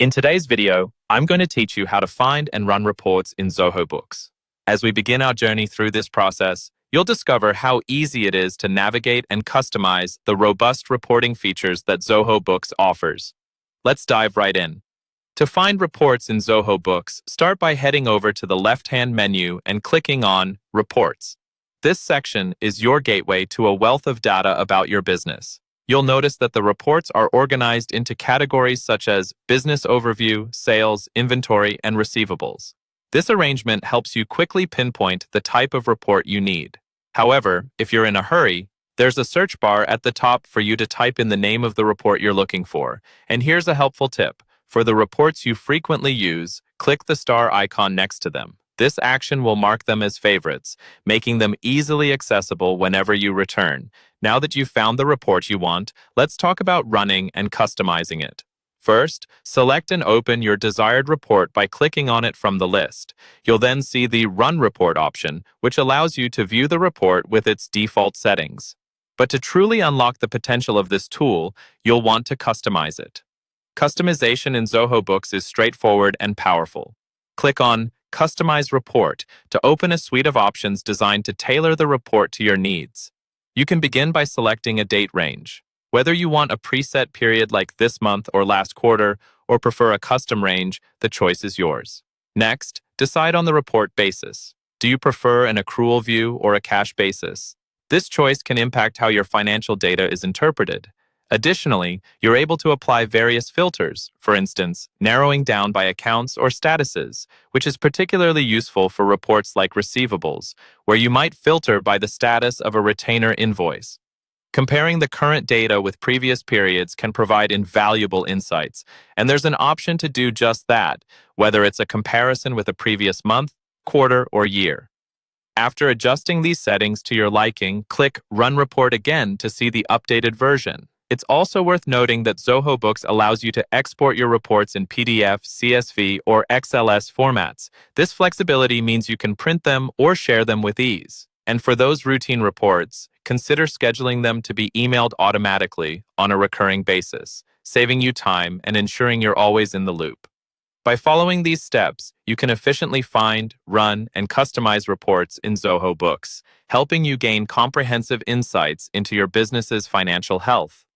In today's video, I'm going to teach you how to find and run reports in Zoho Books. As we begin our journey through this process, you'll discover how easy it is to navigate and customize the robust reporting features that Zoho Books offers. Let's dive right in. To find reports in Zoho Books, start by heading over to the left-hand menu and clicking on Reports. This section is your gateway to a wealth of data about your business. You'll notice that the reports are organized into categories such as Business Overview, Sales, Inventory, and Receivables. This arrangement helps you quickly pinpoint the type of report you need. However, if you're in a hurry, there's a search bar at the top for you to type in the name of the report you're looking for. And here's a helpful tip. For the reports you frequently use, click the star icon next to them. This action will mark them as favorites, making them easily accessible whenever you return. Now that you've found the report you want, let's talk about running and customizing it. First, select and open your desired report by clicking on it from the list. You'll then see the Run Report option, which allows you to view the report with its default settings. But to truly unlock the potential of this tool, you'll want to customize it. Customization in Zoho Books is straightforward and powerful. Click on Customize Report to open a suite of options designed to tailor the report to your needs. You can begin by selecting a date range. Whether you want a preset period like this month or last quarter, or prefer a custom range, the choice is yours. Next, decide on the report basis. Do you prefer an accrual view or a cash basis? This choice can impact how your financial data is interpreted. Additionally, you're able to apply various filters, for instance, narrowing down by accounts or statuses, which is particularly useful for reports like receivables, where you might filter by the status of a retainer invoice. Comparing the current data with previous periods can provide invaluable insights, and there's an option to do just that, whether it's a comparison with a previous month, quarter, or year. After adjusting these settings to your liking, click Run Report again to see the updated version. It's also worth noting that Zoho Books allows you to export your reports in PDF, CSV, or XLS formats. This flexibility means you can print them or share them with ease. And for those routine reports, consider scheduling them to be emailed automatically on a recurring basis, saving you time and ensuring you're always in the loop. By following these steps, you can efficiently find, run, and customize reports in Zoho Books, helping you gain comprehensive insights into your business's financial health.